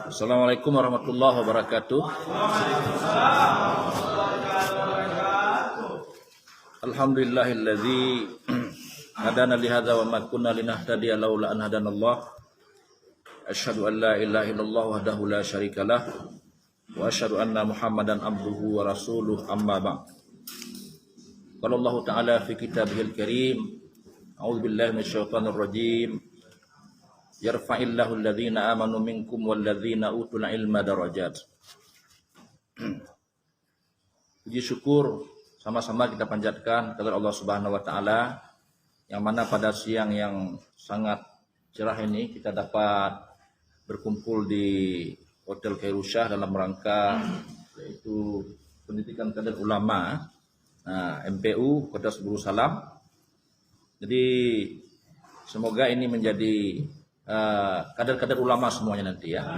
Assalamualaikum warahmatullahi wabarakatuh. Alhamdulillahilladzi hadana li hadza wa ma kunna linahtadiya laula an hadanallah. Asyhadu an la ilaha illallah wahdahu la syarikalah wa asyhadu anna Muhammadan abduhu wa rasuluh, amma ba'd. Qala Allah Ta'ala fi kitabihil karim, a'udzu billahi minasyaitonir rajim. Yarfa'illahu alladhina amanu minkum walladhina utul ilma darajat. Puji syukur sama-sama kita panjatkan kepada Allah Subhanahu wa taala, yang mana pada siang yang sangat cerah ini kita dapat berkumpul di Hotel Khairusyah dalam rangka yaitu pendidikan kader ulama MPU Kota Seburu Salam. Jadi semoga ini menjadi kader-kader ulama semuanya nanti ya.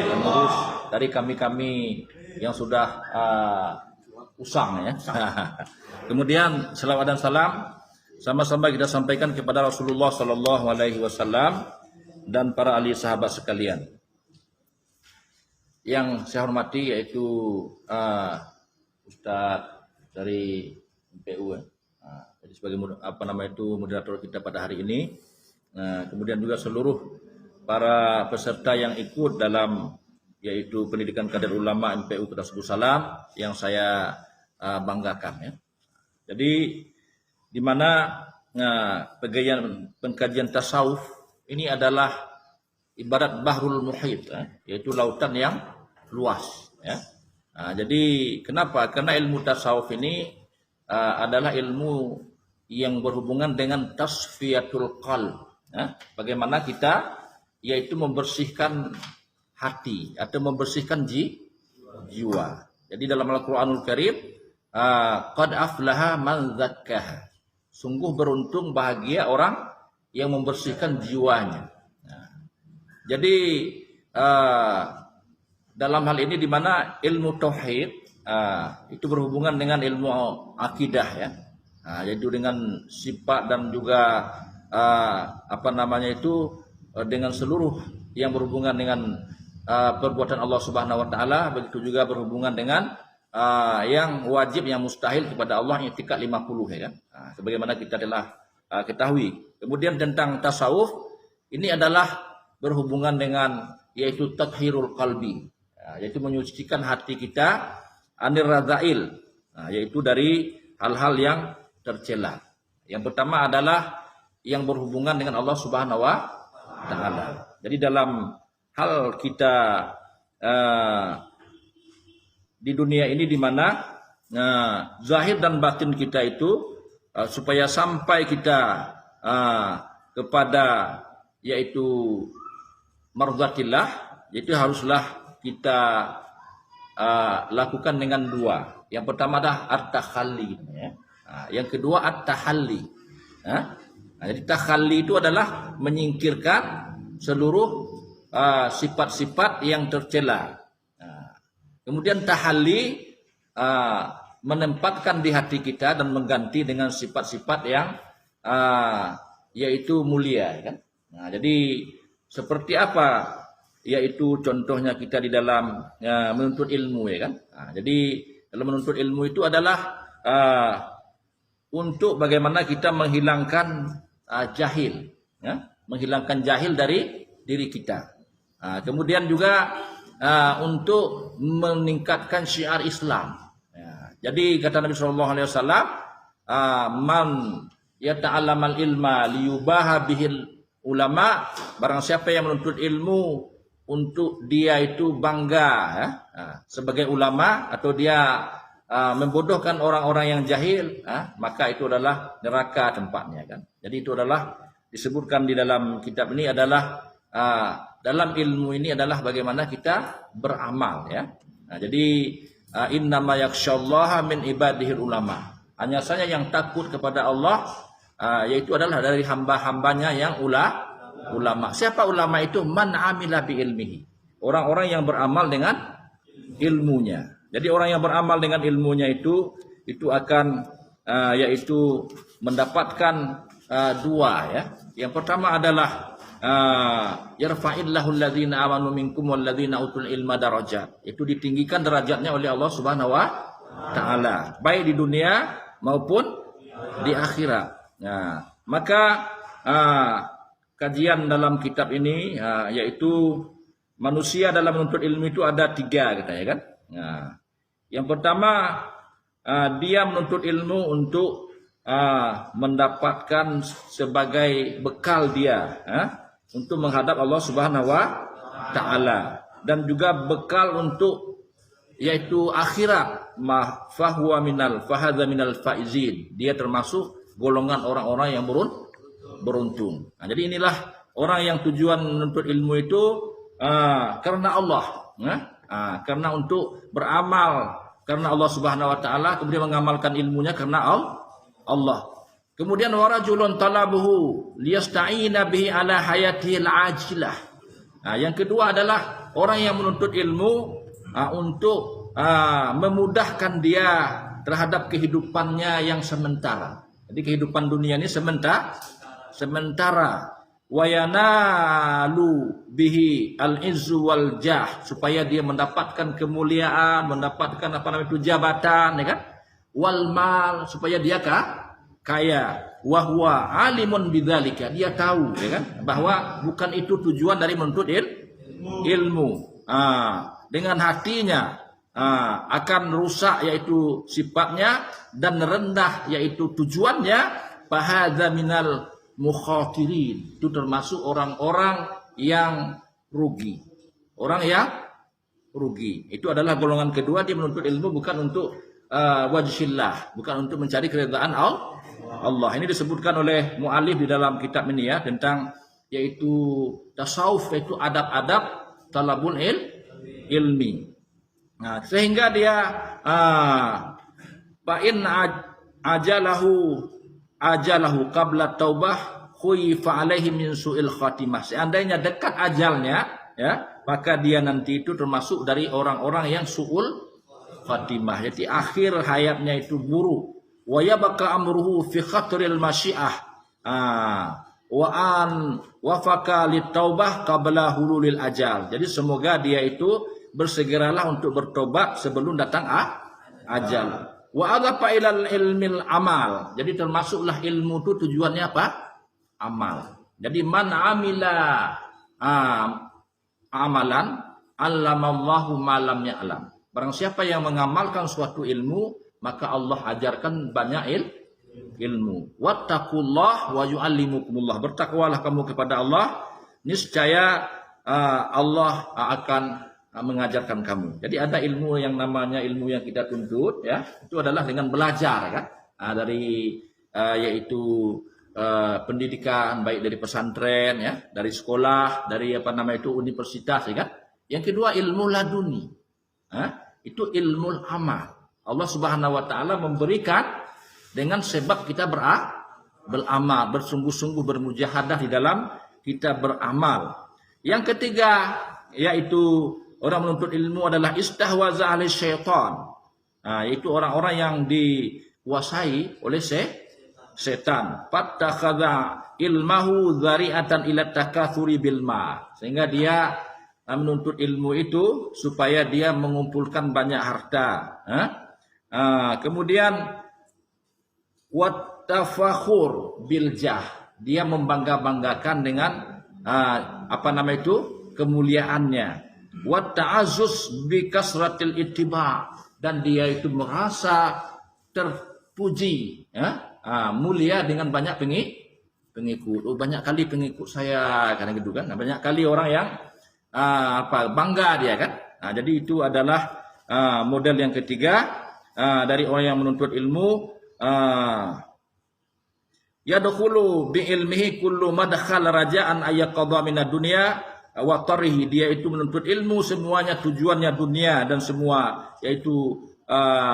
Dan terus dari kami-kami yang sudah usang ya. Kemudian selawat dan salam sama-sama kita sampaikan kepada Rasulullah Sallallahu Alaihi Wasallam dan para ahli sahabat sekalian. Yang saya hormati yaitu Ustadz dari MPU ya. Jadi sebagai moderator kita pada hari ini. Nah, kemudian juga seluruh para peserta yang ikut dalam yaitu pendidikan kader ulama MPU Kota Seburu Salam yang saya banggakan ya. Jadi di mana pengkajian tasawuf ini adalah ibarat bahrul muhit ya, yaitu lautan yang luas ya. Nah, jadi kenapa? Karena ilmu tasawuf ini adalah ilmu yang berhubungan dengan tasfiyatul qalb. Ya, bagaimana kita yaitu membersihkan hati atau membersihkan jiwa. Jadi dalam Al-Qur'anul Karim, qad aflaha man zakkaha. Sungguh beruntung bahagia orang yang membersihkan jiwanya. Nah, jadi dalam hal ini di mana ilmu tauhid itu berhubungan dengan ilmu akidah ya. Nah, yaitu dengan sifat dan juga dengan seluruh yang berhubungan dengan perbuatan Allah Subhanahu wa taala, begitu juga berhubungan dengan yang wajib yang mustahil kepada Allah, yang tingkat 50 ya kan. Nah, sebagaimana kita telah ketahui. Kemudian tentang tasawuf ini adalah berhubungan dengan yaitu tathhirul qalbi, yaitu menyucikan hati kita anir radzail, yaitu dari hal-hal yang tercela. Yang pertama adalah yang berhubungan dengan Allah Subhanahu wa taala. Jadi dalam hal kita di dunia ini di mana zahir dan batin kita itu supaya sampai kita kepada yaitu mardhatillah, yaitu haruslah kita lakukan dengan dua. Yang pertama adalah at-takhalli ya. Yang kedua at-tahalli. Jadi takhalli itu adalah menyingkirkan seluruh sifat-sifat yang tercela. Kemudian tahalli menempatkan di hati kita dan mengganti dengan sifat-sifat yang yaitu mulia kan. Nah, jadi seperti apa yaitu contohnya kita di dalam menuntut ilmu ya kan. Nah, jadi dalam menuntut ilmu itu adalah untuk bagaimana kita menghilangkan jahil ya? Menghilangkan jahil dari diri kita. Kemudian juga untuk meningkatkan syiar Islam ya. Jadi kata Nabi SAW, man yata'allamal ilma liyubaha bihil ulama, barang siapa yang menuntut ilmu untuk dia itu bangga ya? Sebagai ulama, atau dia membodohkan orang-orang yang jahil, maka itu adalah neraka tempatnya kan. Jadi itu adalah disebutkan di dalam kitab ini adalah dalam ilmu ini adalah bagaimana kita beramal ya. Nah, jadi innama yakhsyallaha min ibadihil ulama. Hanya saja yang takut kepada Allah yaitu adalah dari hamba-hambanya yang ulama. Siapa ulama itu? Man amila bi ilmihi. Orang-orang yang beramal dengan ilmunya. Jadi orang yang beramal dengan ilmunya itu akan yaitu mendapatkan dua ya. Yang pertama adalah yarfa'illahu alladhina amanu minkum walladzina utul ilma darajat. Itu ditinggikan derajatnya oleh Allah Subhanahu wa taala, baik di dunia maupun di akhirat. Nah, maka kajian dalam kitab ini yaitu manusia dalam menuntut ilmu itu ada 3 katanya kan. Nah, yang pertama dia menuntut ilmu untuk mendapatkan sebagai bekal dia untuk menghadap Allah Subhanahu wa taala, dan juga bekal untuk yaitu akhirat. Fahuwa minal fahadza minal faizin, dia termasuk golongan orang-orang yang beruntung. Nah, jadi inilah orang yang tujuan menuntut ilmu itu karena Allah, karena untuk beramal karena Allah Subhanahu wa taala, kemudian mengamalkan ilmunya karena Allah. Kemudian warajulun talabuhu liyasta'ina bihi ala hayatihi al-ajilah. Nah, yang kedua adalah orang yang menuntut ilmu untuk memudahkan dia terhadap kehidupannya yang sementara. Jadi kehidupan dunia ini sementara. Wa yanalu bihi al-izzu wal jah, supaya dia mendapatkan kemuliaan, mendapatkan jabatan, ya kan? Wal mal, supaya dia kaya. Wa huwa alimun bidzalika, dia tahu, ya kan, bahwa bukan itu tujuan dari menuntut ilmu. Dengan hatinya akan rusak yaitu sifatnya, dan rendah yaitu tujuannya. Fahadza minal mukhatirin, itu termasuk orang-orang yang rugi. Orang yang rugi itu adalah golongan kedua. Dia menuntut ilmu bukan untuk wajhillah, bukan untuk mencari keridhaan Allah. Ini disebutkan oleh mu'alif di dalam kitab ini ya, tentang yaitu tasawuf, yaitu adab-adab talabul ilmi. Nah, sehingga dia fa'in ajalahu qabla taubah khuifa alaihi min su'il khatimah. Seandainya dekat ajalnya, ya, maka dia nanti itu termasuk dari orang-orang yang su'ul khatimah, jadi akhir hayatnya itu buruk. Wa yabqa amruhu fi khatril masyiah wa an wafaka litaubah qabla hululil ajal. Jadi semoga dia itu bersegeralah untuk bertobat sebelum datang ajal. Wa adhafa ilal ilmil amal, jadi termasuklah ilmu itu tujuannya apa? Amal. Jadi man amila amalan allamallahu ma lam ya'lam. Barang siapa yang mengamalkan suatu ilmu, maka Allah ajarkan banyak ilmu. Wattaqullah wa yu'allimukumullah. Bertakwalah kamu kepada Allah, niscaya Allah akan mengajarkan kamu. Jadi ada ilmu yang namanya ilmu yang kita tuntut, ya, itu adalah dengan belajar, kan, dari yaitu pendidikan, baik dari pesantren, ya, dari sekolah, dari universitas, ya kan. Yang kedua ilmu laduni, itu ilmu amal. Allah Subhanahu wa taala memberikan dengan sebab kita beramal, bersungguh-sungguh bermujahadah di dalam kita beramal. Yang ketiga yaitu orang menuntut ilmu adalah istahwaza alaihi syaitan. Yaitu orang-orang yang dikuasai oleh setan. Fattakhadha ilmahu dzari'atan ila takatsuri bil ma. Sehingga dia menuntut ilmu itu supaya dia mengumpulkan banyak harta. Kemudian wattafakhur bil jah, dia membangga-banggakan dengan kemuliaannya. Watta'azzus bi kasratil ittiba, dan dia itu merasa terpuji, mulia dengan banyak pengikut. Oh, banyak kali pengikut saya, karena gitu kan. Banyak kali orang yang bangga dia, kan. Jadi itu adalah model yang ketiga dari orang yang menuntut ilmu. Yadkhulu bi ilmihi kullu madkhal raja'an ayyaqadha minad dunya wa tarihi. Dia itu menuntut ilmu semuanya tujuannya dunia dan semua yaitu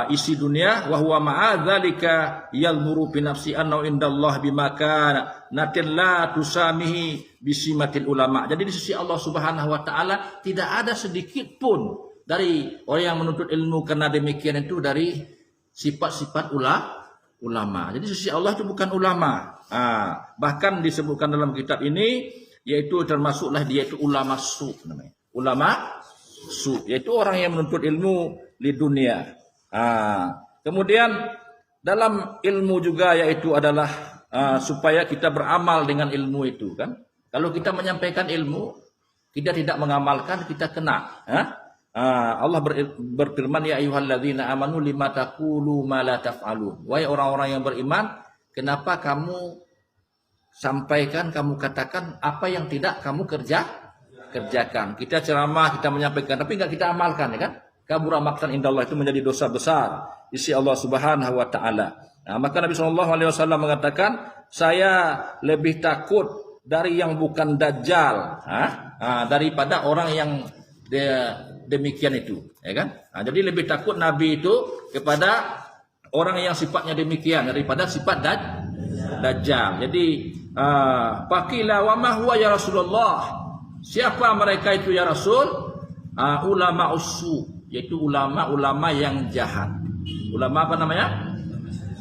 isi dunia. Wa huwa ma'a dzalika yalmuru bi nafsi anna indallah bima kana natin la tusamihi bisimatil ulama. Jadi di sisi Allah Subhanahu wa taala tidak ada sedikit pun dari orang yang menuntut ilmu karena demikian itu dari sifat-sifat ulama. Jadi sisi Allah itu bukan ulama. Bahkan disebutkan dalam kitab ini yaitu termasuklah dia itu ulama su namanya. Ulama su, yaitu orang yang menuntut ilmu di dunia. Kemudian dalam ilmu juga yaitu adalah supaya kita beramal dengan ilmu itu kan. Kalau kita menyampaikan ilmu, kita tidak mengamalkan, kita kena. Allah berfirman, ya ayyuhalladzina amanu lima taqulu ma la taf'alun. Wahai orang-orang yang beriman, kenapa kamu sampaikan, kamu katakan apa yang tidak kamu kerjakan. Kita ceramah, kita menyampaikan, tapi enggak kita amalkan, ya kan? Kabura maqtan indallah, itu menjadi dosa besar di sisi Allah Subhanahu wa taala. Maka Nabi SAW mengatakan, saya lebih takut dari yang bukan dajjal, daripada orang yang demikian itu, ya kan? Jadi lebih takut Nabi itu kepada orang yang sifatnya demikian daripada sifat dajjal. Jadi faqila wa ma huwa ya Rasulullah? Siapa mereka itu ya Rasul? Ulama usu, yaitu ulama-ulama yang jahat. Ulama apa namanya?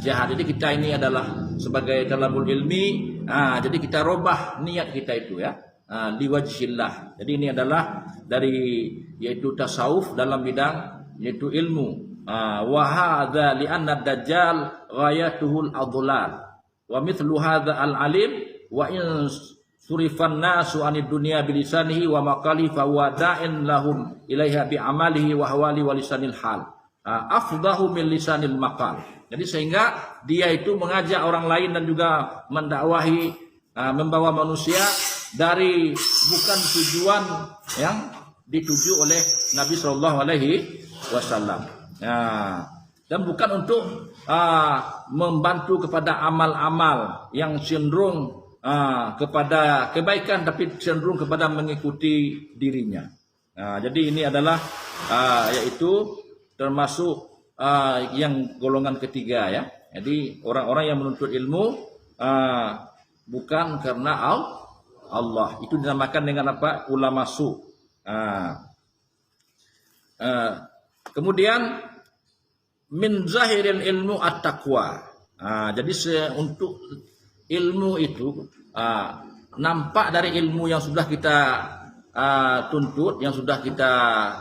Jahat. Jadi kita ini adalah sebagai talabul ilmi, jadi kita robah niat kita itu ya. Liwajhillah. Jadi ini adalah dari yaitu tasawuf dalam bidang yaitu ilmu. Wa hadza li anna dajjal ghayatuhul adlal. Wa mithlu hadza al-alim wa in surifan nasu anid dunya bilisanihi wa maqali fa huwa da'in lahum ilaiha bi amalihi wa hawali wa lisanil hal. Afdahu min lisanil maqal. Jadi sehingga dia itu mengajak orang lain dan juga mendakwahi, membawa manusia dari bukan tujuan yang dituju oleh Nabi Shallallahu Alaihi Wasallam. Dan bukan untuk membantu kepada amal-amal yang cenderung kepada kebaikan, tapi cenderung kepada mengikuti dirinya. Jadi ini adalah yaitu termasuk yang golongan ketiga ya. Jadi orang-orang yang menuntut ilmu bukan karena Allah, itu dinamakan dengan apa? Ulama su. Kemudian min zahiril ilmu at-taqwa. Jadi untuk ilmu itu nampak dari ilmu yang sudah kita tuntut, yang sudah kita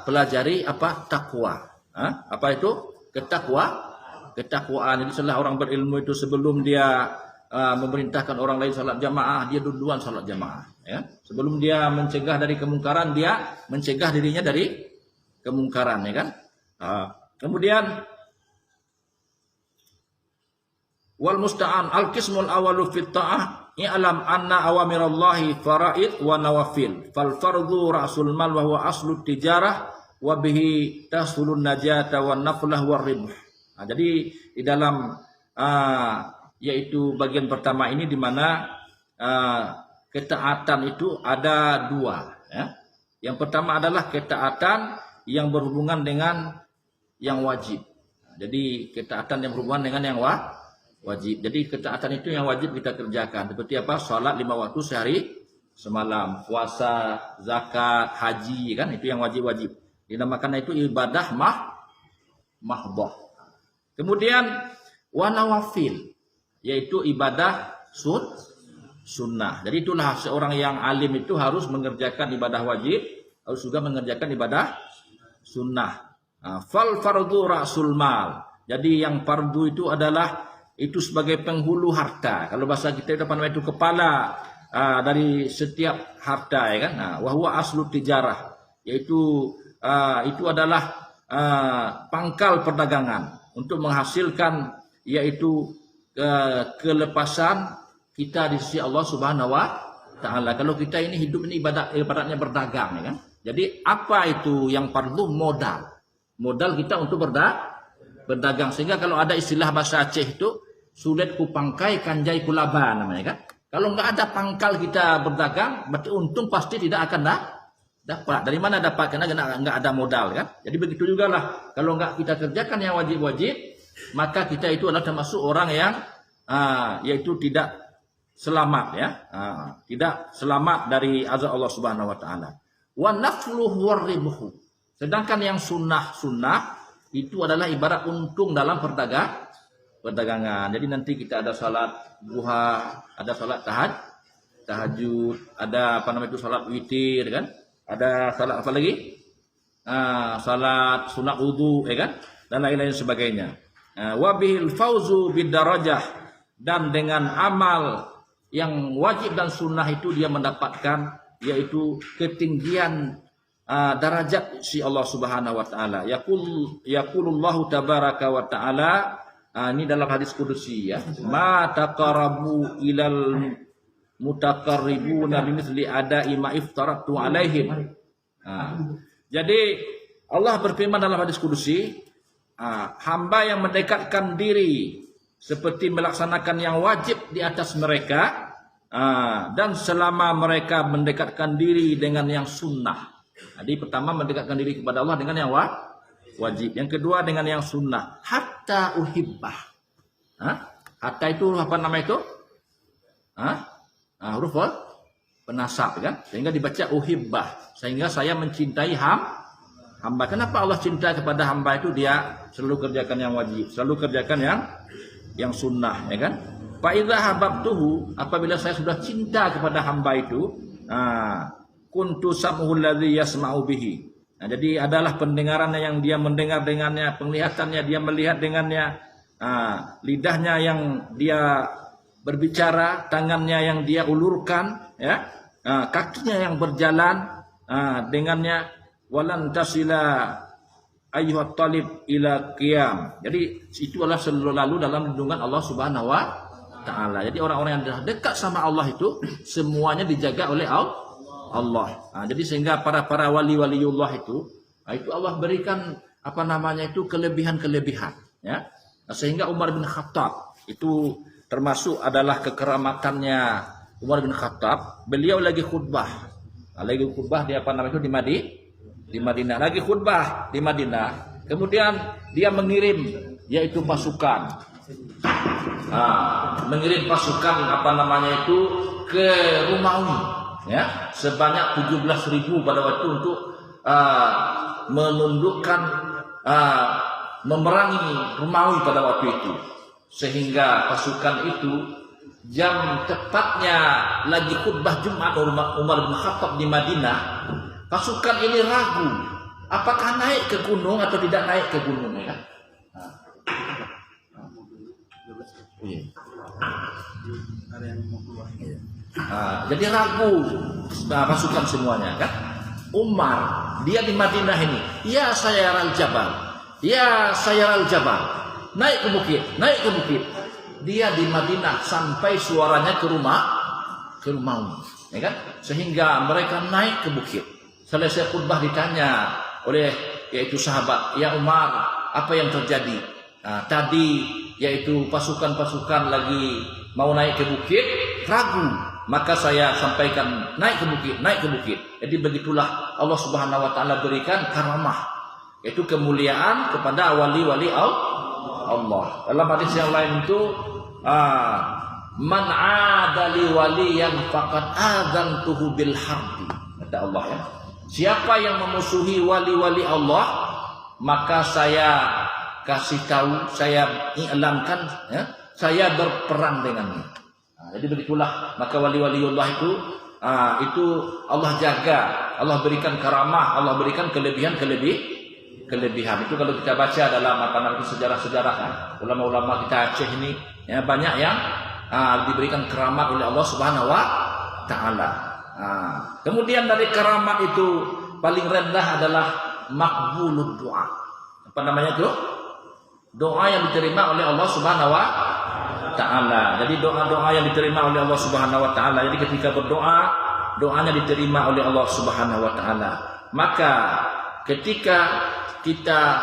pelajari apa? Takwa. Apa itu? Ketakwaan. Jadi setelah orang berilmu itu sebelum dia memerintahkan orang lain salat jamaah, dia duluan salat jamaah. Ya. Sebelum dia mencegah dari kemungkaran, dia mencegah dirinya dari kemungkaran, ya kan? Kemudian wal musta'an al-qismul awalu fit ta'ah i'lam anna awamirallahi faraid wa nawafil fal fardhu ra'sul mal wa huwa aslu tijarah wa bihi tahsulun najata wan naflah war ribh. Jadi di dalam yaitu bagian pertama ini di mana ketaatan itu ada dua ya. Yang pertama adalah ketaatan yang berhubungan dengan yang wajib. Jadi ketaatan yang berhubungan dengan yang wajib. Jadi ketaatan itu yang wajib kita kerjakan. Seperti apa? Salat 5 waktu sehari semalam, puasa, zakat, haji kan, itu yang wajib-wajib. Dinamakan itu ibadah mahdhah. Kemudian wanawafil, yaitu ibadah sunnah. Jadi itulah seorang yang alim itu harus mengerjakan ibadah wajib, harus juga mengerjakan ibadah sunnah. Fal fardu ra'sul mal. Jadi yang fardu itu adalah itu sebagai penghulu harta. Kalau bahasa kita itu apa namanya, itu kepala dari setiap harta, ya kan? Wa huwa aslu tijarah, yaitu itu adalah pangkal perdagangan untuk menghasilkan yaitu kelepasan kita di sisi Allah Subhanahu wa taala. Kalau kita ini hidup ini ibadatnya berdagang, ya kan? Jadi apa itu yang fardu? Modal kita untuk berdagang. Sehingga kalau ada istilah bahasa Aceh itu sulit ku pangkai kanjai ku laba namanya kan. Kalau nggak ada pangkal kita berdagang, berarti untung pasti tidak akan dapat. Dari mana dapat? Karena nggak ada modal kan. Jadi begitu juga lah. Kalau nggak kita kerjakan yang wajib-wajib, maka kita itu adalah termasuk orang yang yaitu tidak selamat ya. Tidak selamat dari azab Allah Subhanahu wa taala. Wa nafluhu waribhu. Sedangkan yang sunnah itu adalah ibarat untung dalam perdagangan. Jadi nanti kita ada salat duha, ada salat tahajud, ada apa namanya itu salat witir kan? Ada salat apa lagi? Salat sunat wudu, ya kan? Dan lain-lain sebagainya. Wa bihil fauzu bidarajah, dan dengan amal yang wajib dan sunnah itu dia mendapatkan yaitu ketinggian darajat si Allah Subhanahu wa taala. Yaqulullahu tabaraka wa taala, ini dalam hadis kudusi ya. Ma taqarrabu ilal mutaqarribuna bimithli ada'i ma iftaratu alaihim. Jadi Allah berfirman dalam hadis kudusi, hamba yang mendekatkan diri seperti melaksanakan yang wajib di atas mereka, dan selama mereka mendekatkan diri dengan yang sunnah. Jadi pertama mendekatkan diri kepada Allah dengan yang wajib, yang kedua dengan yang sunnah. Hatta uhibbah. Hatta itu apa nama itu? Huruf penasab kan, sehingga dibaca uhibbah, sehingga saya mencintai hamba. Kenapa Allah cinta kepada hamba itu? Dia selalu kerjakan yang wajib, selalu kerjakan yang sunnah, ya kan? Fa idza hababtuhu, apabila saya sudah cinta kepada hamba itu, kuntu sam'uhu alladhi yasma'u bihi. Jadi adalah pendengarannya yang dia mendengar dengannya, penglihatannya dia melihat dengannya, lidahnya yang dia berbicara, tangannya yang dia ulurkan, ya, kakinya yang berjalan dengannya. Walan tasila ayyuhat talib ila qiyam. Jadi itu adalah selalu dalam lindungan Allah Subhanahu wa taala. Jadi orang-orang yang dekat sama Allah itu semuanya dijaga oleh Allah. Jadi sehingga para wali-waliullah itu Allah berikan apa namanya itu kelebihan-kelebihan, ya. Sehingga Umar bin Khattab itu termasuk adalah kekeramatannya Umar bin Khattab. Beliau lagi khutbah di apa namanya itu di Madinah, lagi khutbah di Madinah. Kemudian dia mengirim yaitu pasukan, mengirim pasukan apa namanya itu ke Romawi, ya, sebanyak 17.000 pada waktu untuk menundukkan, memerangi Romawi pada waktu itu. Sehingga pasukan itu jam tepatnya lagi khutbah Jumat Umar bin Khattab di Madinah. Pasukan ini ragu apakah naik ke gunung atau tidak naik ke gunung, ya. Jadi ragu pasukan semuanya kan. Umar dia di Madinah ini, ya sayaral jabal, ya sayaral jabal, naik ke bukit. Dia di Madinah sampai suaranya ke rumah, ya kan? Sehingga mereka naik ke bukit. Selesai khutbah ditanya oleh yaitu sahabat, ya Umar, apa yang terjadi? Tadi yaitu pasukan-pasukan lagi mau naik ke bukit, ragu. Maka saya sampaikan naik ke bukit. Jadi begitulah Allah Subhanahu wa taala berikan karamah, yaitu kemuliaan kepada wali-wali Allah. Dalam hadis yang lain itu man adali waliyan faqad adzantuhu bil harbi, kata Allah, ya. Siapa yang memusuhi wali-wali Allah, maka saya kasih tahu, saya iklankan, ya, saya berperang dengannya. Jadi begitulah, maka wali-waliullah itu Allah jaga, Allah berikan karamah, Allah berikan kelebihan. Itu kalau kita baca dalam apa namanya sejarah-sejarah, kan, ulama-ulama kita Aceh ini, ya, banyak yang diberikan keramat oleh Allah Subhanahu wa taala. Kemudian dari keramat itu paling rendah adalah makbulud doa. Apa namanya itu? Doa yang diterima oleh Allah Subhanahu wa taala. Jadi doa-doa yang diterima oleh Allah Subhanahu wa taala. Jadi ketika berdoa, doanya diterima oleh Allah Subhanahu wa taala. Maka ketika kita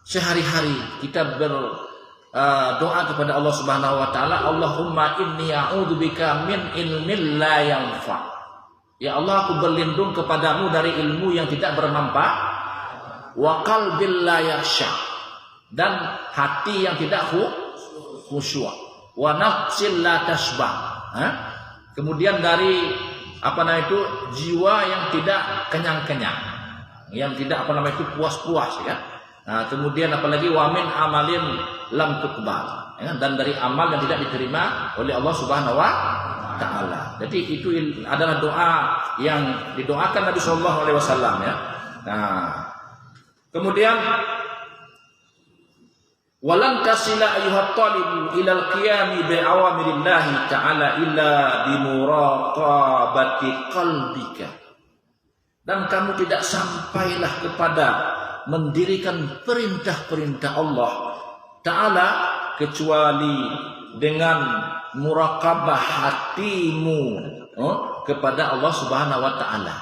sehari-hari kita berdoa kepada Allah Subhanahu wa taala, Allahumma inni a'udzubika min ilmin la yanfa'. Ya Allah, aku berlindung kepadamu dari ilmu yang tidak bermanfaat, wa qalbil la yakhsha, dan hati yang tidak khusyuk, wa nafsil la tashbah. Kemudian dari apa namanya itu jiwa yang tidak kenyang-kenyang, yang tidak apa namanya itu puas-puas, ya. Kemudian apalagi wa min amalin lam tuqbal, ya, dan dari amal yang tidak diterima oleh Allah Subhanahu wa taala. Jadi itu adalah doa yang didoakan Nabi sallallahu alaihi wasallam ya. Nah, kemudian walan tasila ayyuhat talib ila al-qiyam bi awamirillahi ta'ala illa bi muraqabati qalbika. Dan kamu tidak sampailah kepada mendirikan perintah-perintah Allah Ta'ala kecuali dengan muraqabah hatimu kepada Allah Subhanahu wa taala.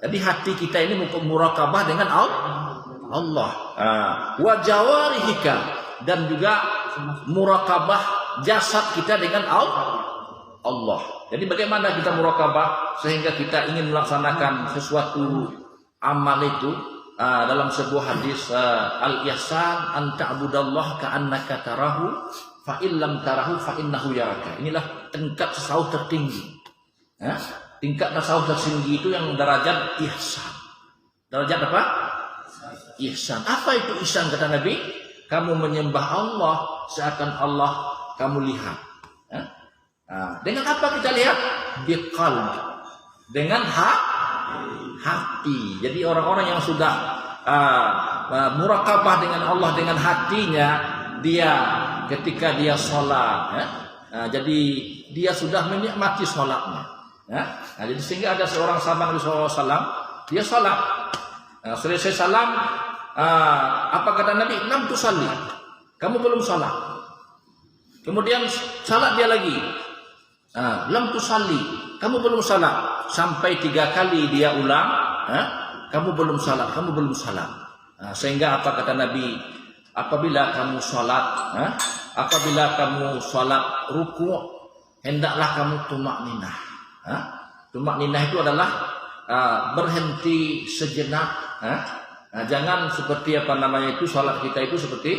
Jadi hati kita ini muraqabah dengan Allah. Wa jawarihika, dan juga muraqabah jasad kita dengan Allah. Jadi bagaimana kita muraqabah sehingga kita ingin melaksanakan sesuatu amal itu? Dalam sebuah hadis al-ihsan an ta'budallah ka'annaka tarahu fa illam tarahu fa innahu yaraka. Inilah tingkat tasawuf tertinggi. Tingkat tasawuf tertinggi itu yang derajat ihsan. Derajat apa? Ihsan. Apa itu ihsan kata Nabi? Kamu menyembah Allah seakan Allah kamu lihat. Dengan apa kita lihat? Biqalbi. Dengan hati. Jadi orang-orang yang sudah muraqabah dengan Allah dengan hatinya, dia ketika dia sholat, jadi dia sudah menikmati sholatnya. Jadi sehingga ada seorang sahabat Nabi SAW, dia sholat. Selesai salam, apa kata Nabi? Lam tusalli. Kamu belum sholat. Kemudian salat dia lagi. Lam tusalli. Kamu belum sholat. Sampai 3 kali dia ulang, kamu belum sholat, kamu belum sholat. Sehingga apa kata Nabi? Apabila kamu sholat, apabila kamu sholat ruku', hendaklah kamu tumak ninah. Tumak ninah itu adalah berhenti sejenak. Jangan seperti apa namanya itu, sholat kita itu seperti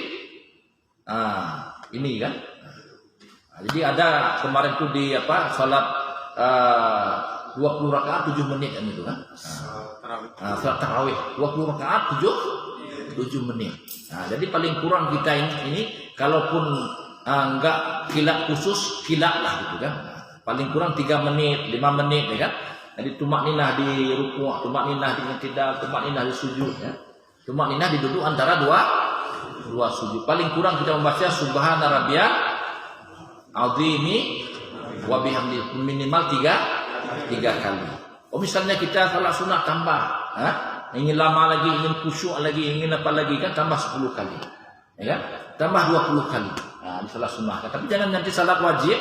ini kan. Jadi ada kemarin itu di apa sholat 20 rakaat 7 menit kan itu kan. Salat tarawih 20 rakaat 7 menit. Jadi paling kurang kita ini kalaupun enggak kilat khusus, kilat lah gitu kan. Paling kurang 3 menit, 5 menit ya kan. Jadi tumak ninah di ruku', tumak ninah di i'tidal, tumak ninah di sujud ya. Tumak ninah diduduk antara dua sujud. Paling kurang kita membaca subhana rabbiyal azimi wa bihamdi minimal 3 kali. Misalnya kita salat sunat tambah, ingin lama lagi, ingin khusyuk lagi, ingin apa lagi kan, tambah 10 kali, ya kan? Tambah 20 kali. Di salat sunat. Tapi jangan nanti salat wajib.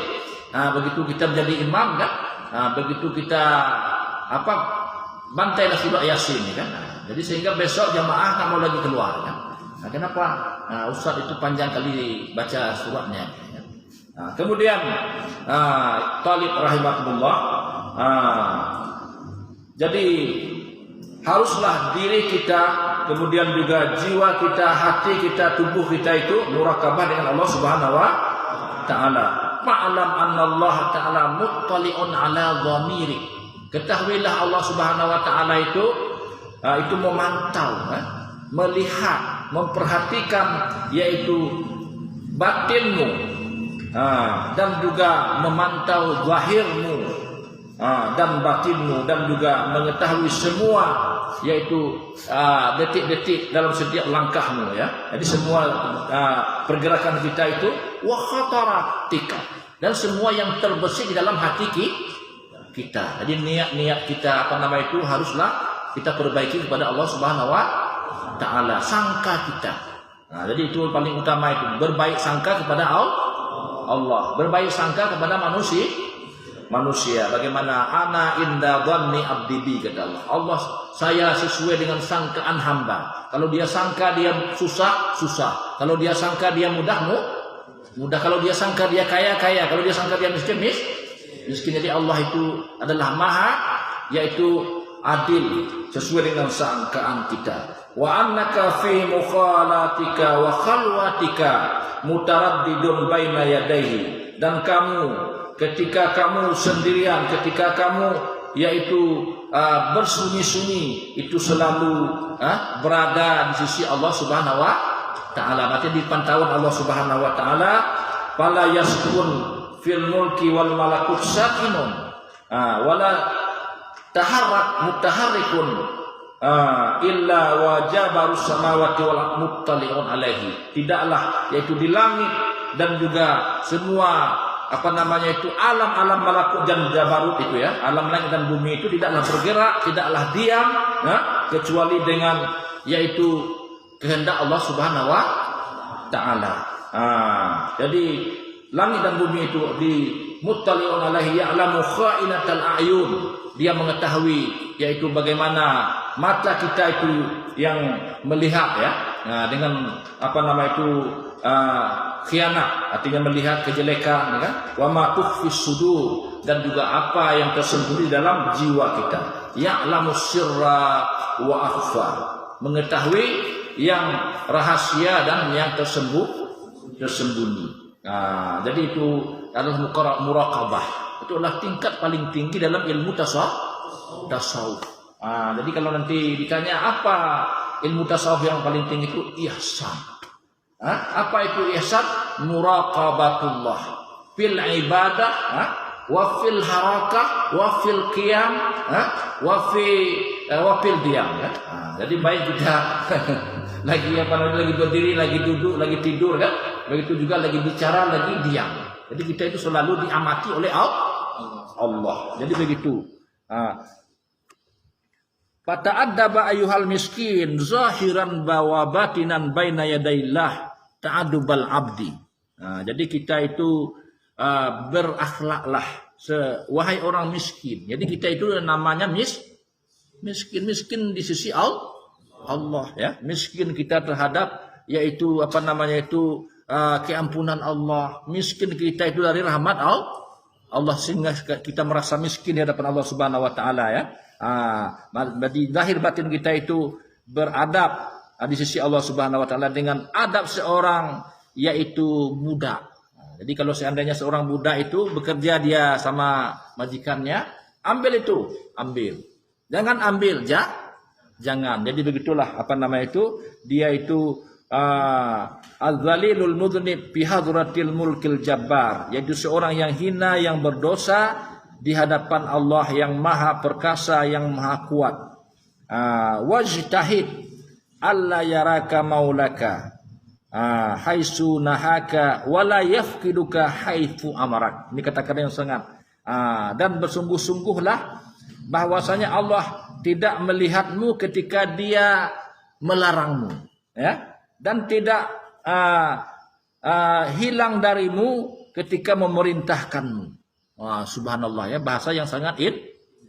Begitu kita menjadi imam kan, begitu kita apa bantailah surah Yasin kan. Jadi sehingga besok jamaah tak mau lagi keluar kan. Kenapa? Ustaz itu panjang kali baca suratnya. Kemudian talib rahimahullah, jadi haruslah diri kita, kemudian juga jiwa kita, hati kita, tubuh kita itu muraqabah dengan Allah Subhanahu wa taala. Ma'lam anna Allah taala muttali'un ala dhamiri. Ketahuilah Allah Subhanahu wa taala itu memantau, melihat, memperhatikan yaitu batinmu, dan juga memantau zahirmu, dan batinmu, dan juga mengetahui semua yaitu detik-detik dalam setiap langkahmu ya. Jadi semua pergerakan kita itu wa khataratika, dan semua yang terbesit di dalam hati kita. Jadi niat-niat kita apa nama itu haruslah kita perbaiki kepada Allah Subhanahu wa taala, sangka kita. Jadi itu paling utama, itu berbaik sangka kepada Allah, berbaik sangka kepada manusia. Bagaimana ana inda dhanni abdi bi, kata Allah, saya sesuai dengan sangkaan hamba. Kalau dia sangka dia susah. Kalau dia sangka dia mudah. Kalau dia sangka dia kaya. Kalau dia sangka dia miskin. Jadi Allah itu adalah maha, yaitu adil, sesuai dengan sangkaan kita. Wa annaka fi mukhalatika wa khalwatika mutaraddidun baina yadayhi, dan kamu ketika kamu sendirian, ketika kamu yaitu bersunyi-sunyi, itu selalu berada di sisi Allah Subhanahu wa taala. Berarti di pantauan Allah Subhanahu wa taala, fala yaskun fil mulki wal malakut sakinun wala taharrak mutaharrikun illa wajabarus samawati wal muttali'un alaihi. Tidaklah yaitu di langit dan juga semua alam-alam malakut dan jabarut itu ya, alam langit dan bumi itu tidaklah bergerak, tidaklah diam kecuali dengan yaitu kehendak Allah Subhanahu wa taala. Jadi langit dan bumi itu di muttali'un alaihi ya'lamu kha'inatal a'yun. Dia mengetahui yaitu bagaimana mata kita itu yang melihat ya. Dengan khianat, artinya melihat kejelekan, ya kan? Wa ma tukhfis sudur, dan juga apa yang tersembunyi dalam jiwa kita. Ya'lamu sirra wa akhfa, mengetahui yang rahasia dan yang tersembunyi. Jadi itu adalah muraqabah. Itu adalah tingkat paling tinggi dalam ilmu tasawuf. Jadi kalau nanti ditanya apa ilmu tasawuf yang paling tinggi, itu ihsan. Apa itu ihsan? Muraqabatullah fil ibadah, wa fil harakah, wa fil qiyam, wa fil diam ya. Jadi baik kita lagi lagi berdiri, lagi duduk, lagi tidur kan. Begitu juga lagi bicara, lagi diam. Jadi kita itu selalu diamati oleh Allah. Jadi begitu. Fata'addaba ayyuhal miskin zahiran wa batinan baina yadaillah ta'addubal abdi. Jadi kita itu berakhlaklah wahai orang miskin. Jadi kita itu namanya miskin di sisi Allah ya. Miskin kita terhadap yaitu keampunan Allah. Miskin kita itu dari rahmat Allah, sehingga kita merasa miskin di hadapan Allah Subhanahu wa taala ya. Di zahir batin kita itu beradab di sisi Allah Subhanahu wa taala dengan adab seorang yaitu budak. Jadi kalau seandainya seorang budak itu bekerja dia sama majikannya, ambil. Jangan ambil, jangan. Jadi begitulah dia itu az-zalilul mudhnib fi hadratil mulkil jabbar, yaitu seorang yang hina, yang berdosa di hadapan Allah yang maha perkasa, yang maha kuat. Wajtahid alla yaraka maulaka haitsu nahaka wala yafqiduka haitsu amarak. Ini kata-kata yang sangat dan bersungguh-sungguhlah bahwasanya Allah tidak melihatmu ketika dia melarangmu ya, dan tidak hilang darimu ketika memerintahkanmu. Subhanallah ya, bahasa yang sangat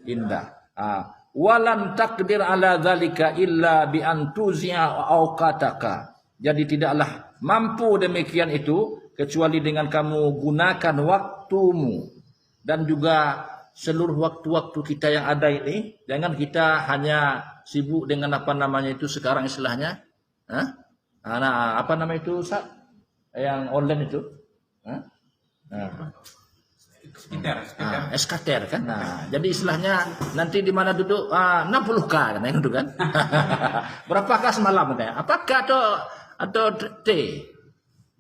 indah. Walan takdir ala dzalika illa bi antuzi'a awqataka. Jadi tidaklah mampu demikian itu kecuali dengan kamu gunakan waktumu dan juga seluruh waktu-waktu kita yang ada ini. Jangan kita hanya sibuk dengan sekarang istilahnya Ustaz? Yang online itu? SKTR kan. Jadi istilahnya nanti di mana duduk 60K kan itu kan. Berapakah semalam katanya? Apakah atau T?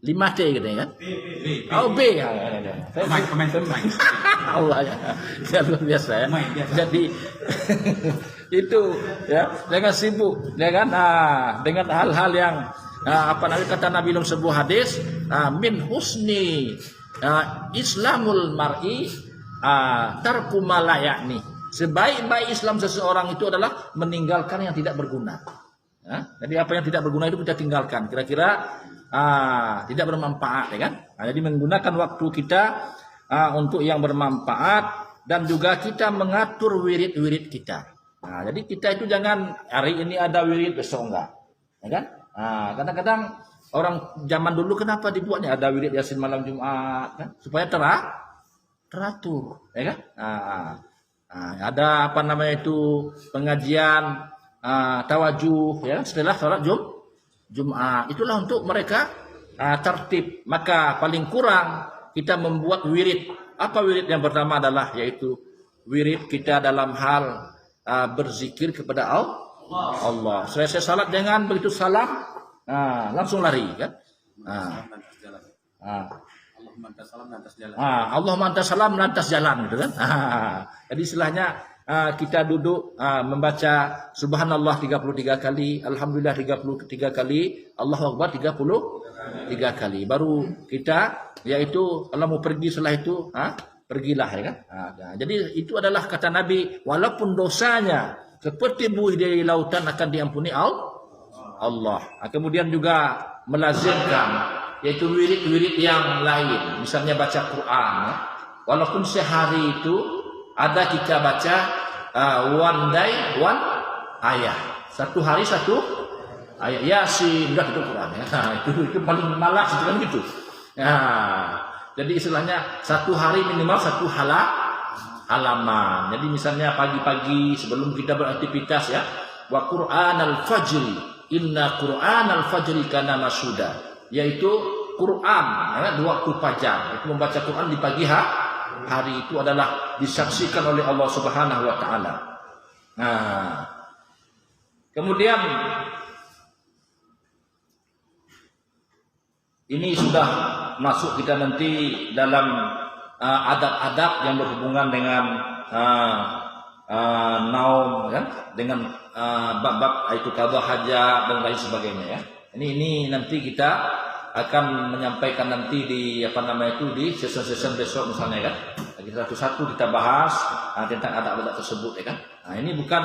5T gitu kan? B ya. Allah ya. Luar biasa ya. Jadi itu ya, jangan sibuk dengan hal-hal yang kata Nabi dalam sebuah hadis, min husni Islamul mar'i tarku ma la ya'ni. Sebaik-baik Islam seseorang itu adalah meninggalkan yang tidak berguna. Jadi apa yang tidak berguna itu kita tinggalkan. Kira-kira tidak bermanfaat, ya kan? Jadi menggunakan waktu kita untuk yang bermanfaat dan juga kita mengatur wirid-wirid kita. Jadi kita itu jangan hari ini ada wirid besok enggak, ya kan? Kadang-kadang orang zaman dulu kenapa dibuatnya ada wirid Yasin malam Jumat kan? Supaya teratur, ya kan? Ada pengajian tawajuh ya setelah sholat Jumat. Itulah untuk mereka tertib. Maka paling kurang kita membuat wirid. Apa wirid yang pertama adalah yaitu wirid kita dalam hal berzikir kepada Allah. Selesai salat jangan begitu salam langsung lari kan. Allah mantas salam lantas jalan gitu kan. Jadi istilahnya kita duduk membaca subhanallah 33 kali, alhamdulillah 33 kali, Allahu akbar 33 kali. Baru kita yaitu kalau mau pergi setelah itu pergilah ya kan. Jadi itu adalah kata Nabi, walaupun dosanya seperti buih dari lautan akan diampuni Allah. Kemudian juga melazimkan yaitu wirid-wirid yang lain, misalnya baca Quran ya. Walaupun sehari itu ada kita baca one day one ayat, satu hari satu ayat Yasin, udah itu Quran ya. Itu paling malas itu kan gitu. Jadi istilahnya satu hari minimal satu halaman. Jadi misalnya pagi-pagi sebelum kita beraktivitas ya, wa Qur'an al-fajri, inna Qur'an al-fajri kana masuda, yaitu Quran ya, 2 waktu fajar. Itu membaca Quran di pagi hari itu adalah disaksikan oleh Allah Subhanahu wa taala. Kemudian ini sudah masuk kita nanti dalam adab-adab yang berhubungan dengan naum kan, dengan bab-bab itu qada hajat dan lain sebagainya ya. Ini nanti kita akan menyampaikan nanti di di sesi-sesi besok misalnya kan. Kita satu-satu kita bahas tentang adab-adab tersebut ya kan. Ini bukan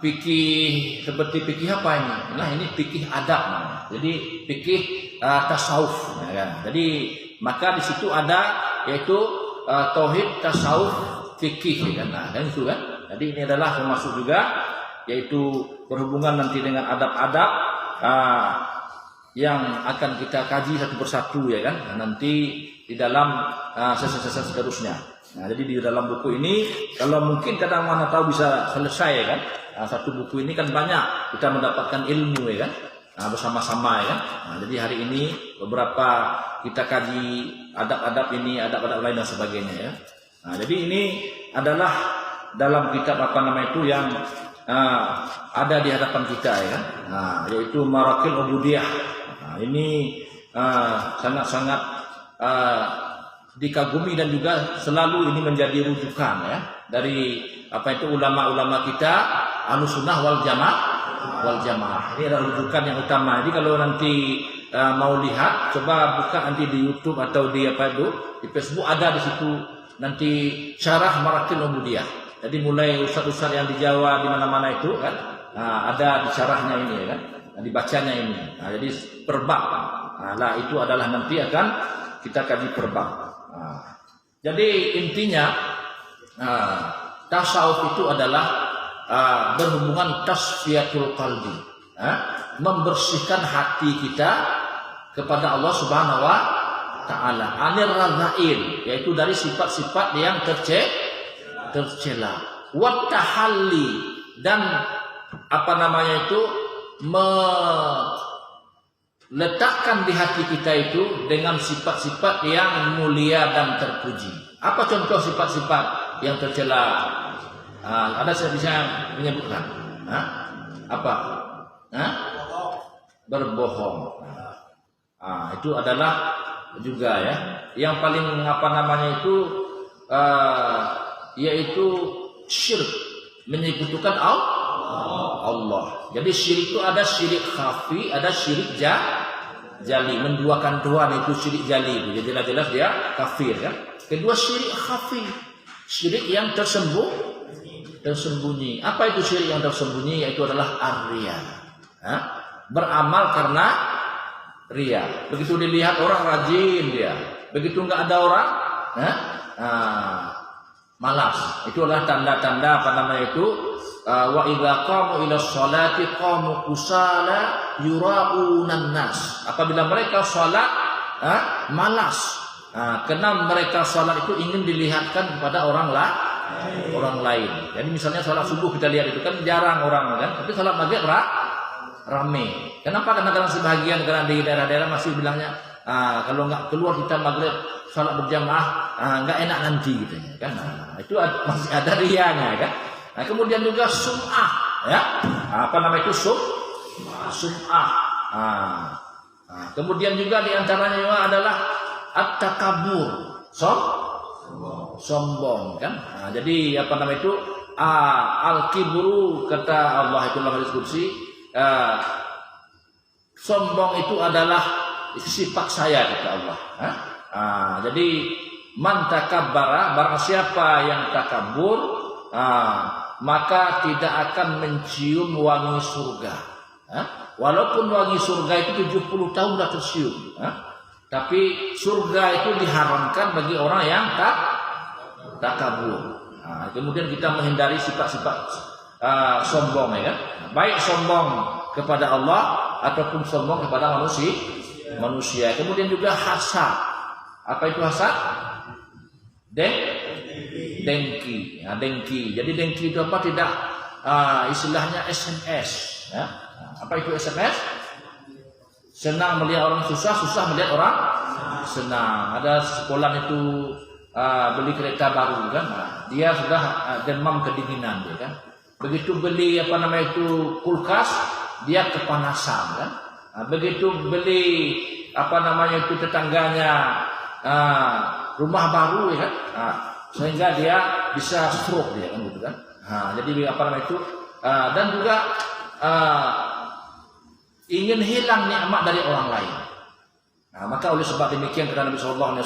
fikih seperti fikih apa ini? Nah, ini fikih adab. Jadi fikih tasawuf ya kan. Jadi maka di situ ada yaitu tauhid, tasawuf, fikih ya kan. Nah, kan itu kan. Jadi ini adalah termasuk juga yaitu berhubungan nanti dengan adab-adab yang akan kita kaji satu persatu ya kan. Nanti di dalam sesi-sesi seterusnya. Nah, jadi di dalam buku ini kalau mungkin kadang mana tahu bisa selesai ya kan. Satu buku ini kan banyak kita mendapatkan ilmu ya kan. Bersama-sama ya kan. Jadi hari ini beberapa kita kaji adab-adab ini, adab-adab lain dan sebagainya ya. Jadi ini adalah dalam kitab yang ada di hadapan kita ya kan. Yaitu Marakil Ubudiyah. Ini sangat-sangat dikagumi dan juga selalu ini menjadi rujukan ya dari ulama-ulama kita Ahlussunnah wal Jamaah. Ini adalah rujukan yang utama. Jadi kalau nanti mau lihat, coba buka nanti di YouTube atau di di Facebook, ada di situ nanti syarah Marakil Ubudiyah. Jadi mulai ustaz-ustaz yang di Jawa di mana-mana itu kan ada di syarahnya ini ya kan. Dibacanya ini. Jadi per bab. Itu adalah nanti akan kita kaji per bab. Jadi intinya tasawuf itu adalah berhubungan tasfiyatul qalbi, membersihkan hati kita kepada Allah Subhanahu wa taala, anir radzain, yaitu dari sifat-sifat yang tercela, wa tahalli, dan meletakkan di hati kita itu dengan sifat-sifat yang mulia dan terpuji. Apa contoh sifat-sifat yang tercela? Ada saya bisa menyebutkan. Apa? Berbohong. Itu adalah juga ya. Yang paling yaitu syirik, menyekutukan Allah. Jadi syirik itu ada syirik khafi, ada syirik jali, menduakan Tuhan, itu syirik jali itu. Jadi jelas-jelas dia kafir ya. Kedua syirik khafi, syirik yang tersembunyi. Apa itu syirik yang tersembunyi? Yaitu adalah ar-riya. Beramal karena riya. Begitu dilihat orang rajin dia, begitu enggak ada orang, malas. Itu adalah tanda-tanda wa idza qamu ila sholati qamu kusala yura'unan nas. Apabila mereka salat malas. Karena mereka salat itu ingin dilihatkan kepada orang lain. Jadi misalnya salat subuh kita lihat itu kan jarang orang kan, tapi salat maghrib rame. Kenapa? Karena sebagian karena di daerah-daerah masih bilangnya kalau nggak keluar kita maghrib salat berjamaah nggak enak nanti gitu kan. Itu masih ada rianya kan. Kemudian juga sum'ah ya. Sum'ah. Kemudian juga diantaranya adalah at-takabur, sombong kan. Jadi apa namanya itu al-kibru, kata Allah itu dalam hadis qudsi, sombong itu adalah sifat saya, kata Allah. Jadi man takabbara, barang siapa yang takabur, maka tidak akan mencium wangi surga. Walaupun wangi surga itu 70 tahun sudah tercium, tapi surga itu diharamkan bagi orang yang takabur. Kemudian kita menghindari sifat-sifat sombong, ya kan? Baik sombong kepada Allah ataupun sombong kepada manusia. Kemudian juga hasad. Apa itu hasad? Dengki. Dengki. Jadi dengki itu apa? Tidak istilahnya SMS, ya. Apa itu SMS? Senang melihat orang susah, susah melihat orang senang. Ada sekolah itu beli kereta baru kan, dia sudah demam kedinginan, ya kan. Begitu beli apa namanya itu kulkas, dia kepanasan kan. Begitu beli apa namanya itu tetangganya rumah baru, ya kan, sehingga dia bisa stroke, dia kan, gitu kan. Jadi apa namanya itu dan juga ingin hilang nikmat dari orang lain. Maka oleh sebab demikian kata Nabi SAW,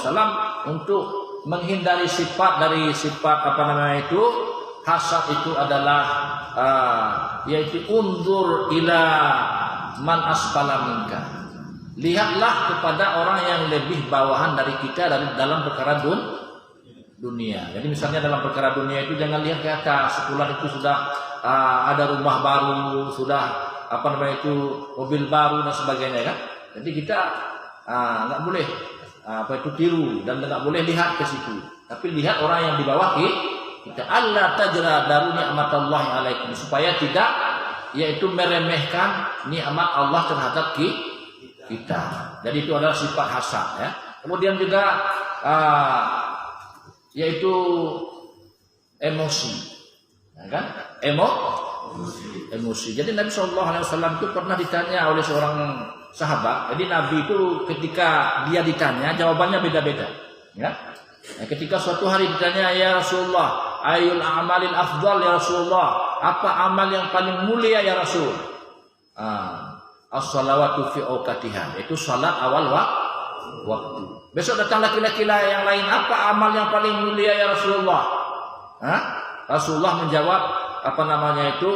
untuk menghindari sifat apa namanya itu hasad itu adalah yaitu undur ila man asfala minka. Lihatlah kepada orang yang lebih bawahan dari kita dalam perkara dunia. Jadi misalnya dalam perkara dunia itu jangan lihat ke atas. Sebulan itu sudah ada rumah baru, sudah apa namanya itu mobil baru dan sebagainya, kan. Jadi kita nggak boleh apa itu tiru dan nggak boleh lihat ke situ. Tapi lihat orang yang di bawah kita. Allah tajra daru ni'matallahi alaikum, supaya tidak yaitu meremehkan nikmat Allah terhadap kita. Jadi itu adalah sifat hasad, ya. Kemudian juga yaitu emosi, ya kan? Emosi. Jadi Nabi SAW itu pernah ditanya oleh seorang sahabat. Jadi Nabi itu ketika dia ditanya jawabannya beda-beda, ya. Ketika suatu hari ditanya, ya Rasulullah, ayul amalil afdal ya Rasulullah, apa amal yang paling mulia ya Rasul? As-salawatu fi awqatiha, itu salat awal waktu. Besok datang laki-laki yang lain, apa amal yang paling mulia ya Rasulullah? Rasulullah menjawab, apa namanya itu,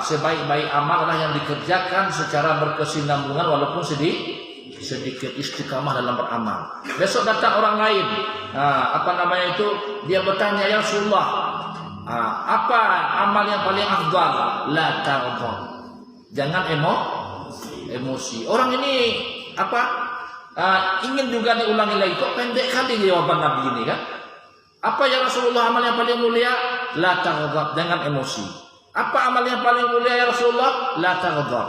sebaik-baik amal adalah yang dikerjakan secara berkesinambungan walaupun sedikit istiqamah dalam beramal. Besok datang orang lain, apa namanya itu, dia bertanya, ya Rasulullah, apa amal yang paling afdal? La taghdab, jangan emosi. Orang ini apa ingin juga diulangi lagi, kok pendek kali jawaban Nabi ini, kan? Apa ya Rasulullah amal yang paling mulia? La taghdab, jangan emosi. Apa amal yang paling mulia ya Rasulullah? La taghdab.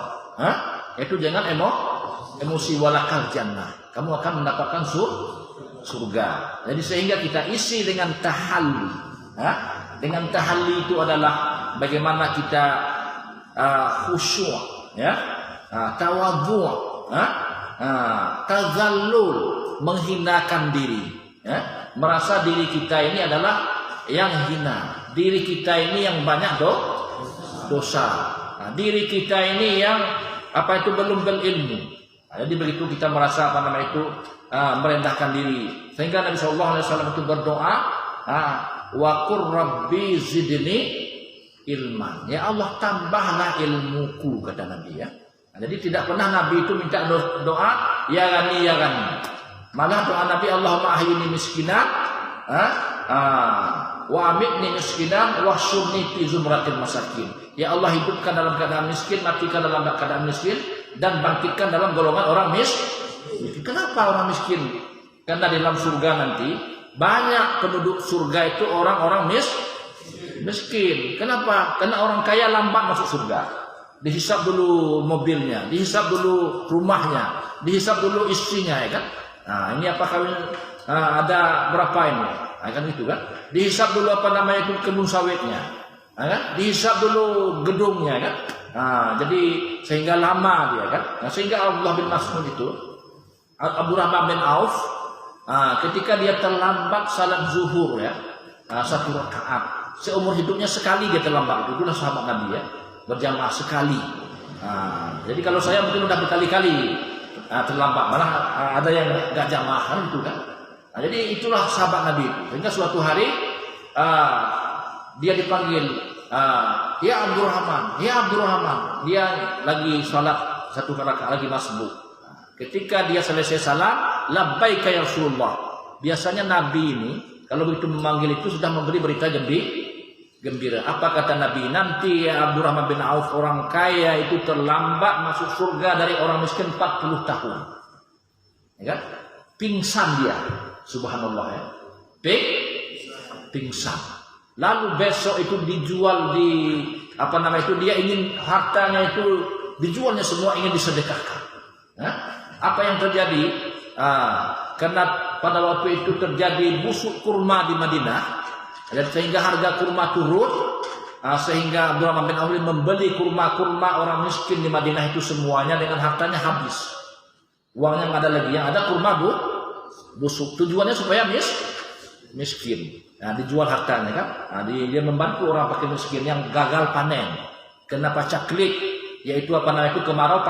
Itu jangan emosi, walakal jannah. Kamu akan mendapatkan surga. Jadi sehingga kita isi dengan tahalli. Dengan tahalli itu adalah bagaimana kita khusyuk, ya. Tawadhu', tazallul, menghinakan diri, ya. Merasa diri kita ini adalah yang hina, diri kita ini yang banyak dosa, diri kita ini yang apa itu belum berilmu. Jadi begitu kita merasa apa namanya itu merendahkan diri, sehingga Nabi SAW itu berdoa, wa qur rabbi zidni ilman, ya Allah tambahlah ilmuku, kata Nabi, ya. Jadi tidak pernah Nabi itu minta doa ya gani. Malah doa Nabi, Allahumma ahyini miskinan, wa amitni miskinan, wa syurni fi zumratil masakin. Ya Allah, hidupkan dalam keadaan miskin, matikan dalam keadaan miskin, dan bangkitkan dalam golongan orang miskin. Kenapa orang miskin? Karena di dalam surga nanti banyak penduduk surga itu orang-orang miskin. Kenapa? Karena orang kaya lambat masuk surga. Dihisab dulu mobilnya, dihisab dulu rumahnya, dihisab dulu istrinya, ya kan? Ini apa kawin ada berapa ini? Kan itu kan? Dihisab dulu apa namanya itu kebun sawitnya, kan? Dihisab dulu gedungnya, kan? Jadi sehingga lama dia kan. Nah, sehingga Abdullah bin Mas'ud itu, Abdurrahman bin Auf, ketika dia terlambat salat zuhur ya, 1 rakaat, seumur hidupnya sekali dia terlambat. Itulah sahabat Nabi ya, berjamaah sekali. Jadi kalau saya mungkin udah berkali-kali terlambat, malah ada yang gak jamaah itu kan. Jadi itulah sahabat Nabi. Sehingga suatu hari dia dipanggil, ya Abdurrahman, ya Abdurrahman. Dia lagi salat 1 rakaat lagi masbuk. Ketika dia selesai salat, labbaika ya Rasulullah. Biasanya Nabi ini kalau begitu memanggil itu sudah memberi berita gembira. Apa kata Nabi? Nanti ya Abdurrahman bin Auf, orang kaya itu terlambat masuk surga dari orang miskin 40 tahun. Ya kan? Pingsan dia. Subhanallah ya. Pingsan. Lalu besok itu dijual dia ingin hartanya itu dijualnya semua, ingin disedekahkan. Apa yang terjadi? Karena pada waktu itu terjadi busuk kurma di Madinah, sehingga harga kurma turun, sehingga Abdurrahman bin Auf membeli kurma-kurma orang miskin di Madinah itu semuanya dengan hartanya habis. Uangnya nggak ada lagi, yang ada kurma busuk. Tujuannya supaya miskin. Dijual hartanya kan. Dia membantu orang fakir miskin yang gagal panen, kena pacaklik, yaitu kemarau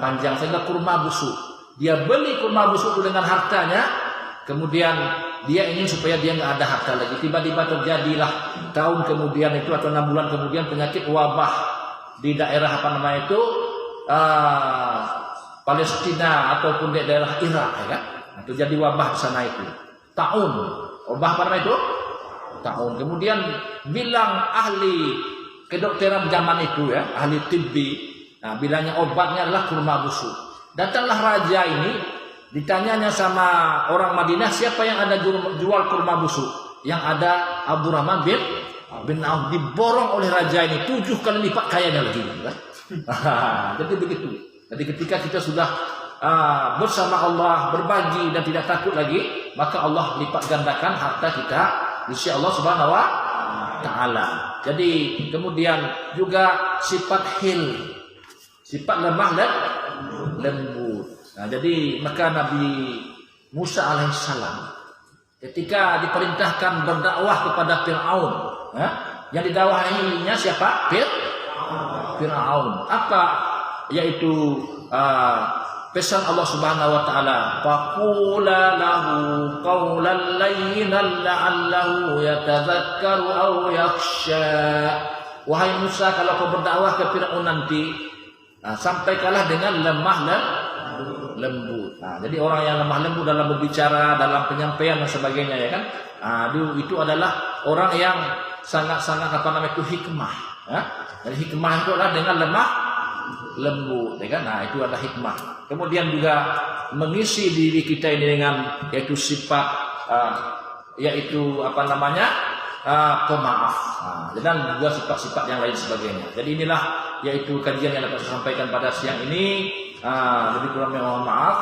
panjang, sehingga kurma busuk. Dia beli kurma busuk itu dengan hartanya, kemudian dia ingin supaya dia nggak ada harta lagi. Tiba-tiba terjadilah tahun kemudian itu atau 6 bulan kemudian penyakit wabah di daerah Palestina ataupun di daerah Irak ya kan. Terjadi wabah di sana itu. Wabah tahun. Kemudian bilang ahli kedokteran zaman itu ya, ahli tibbi, bilangnya obatnya adalah kurma busuk. Datanglah raja ini, ditanyanya sama orang Madinah, siapa yang ada jual kurma busuk? Yang ada Abdurrahman bin Auf. Diborong oleh raja ini 7 kali lipat kayanya lagi kan? Jadi begitu. Jadi ketika kita sudah bersama Allah, berbagi dan tidak takut lagi, maka Allah lipat gandakan harta kita insya Allah subhanahu wa ta'ala. Jadi kemudian juga sifat sifat lemah dan lembut. Jadi maka Nabi Musa alaihissalam ketika diperintahkan berdakwah kepada Fir'aun, yang didakwahinya siapa? Fir'aun. Apa? Yaitu pesan Allah Subhanahu wa taala, faqula lahu qawlan layyinan la'allahu yatadzakkaru aw yakhsha. Wahai Musa, kalau kau berdakwah ke Firaun nanti, sampaikanlah dengan lemah dan lembut. Jadi orang yang lemah lembut dalam berbicara, dalam penyampaian dan sebagainya ya kan. Itu adalah orang yang sangat-sangat hikmah. Jadi hikmah itu adalah dengan lemah lembut ya kan. Itu adalah hikmah. Kemudian juga mengisi diri kita ini dengan yaitu sifat pemaaf, dan juga sifat-sifat yang lain sebagainya. Jadi inilah yaitu kajian yang dapat saya sampaikan pada siang ini. Lebih kurangnya mohon maaf.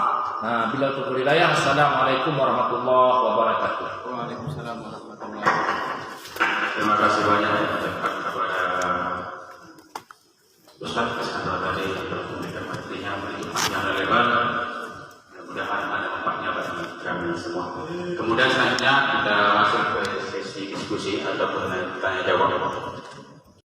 Bila tuqul hidayah. Assalamualaikum warahmatullahi wabarakatuh. Waalaikumsalam warahmatullahi wabarakatuh. Terima kasih banyak.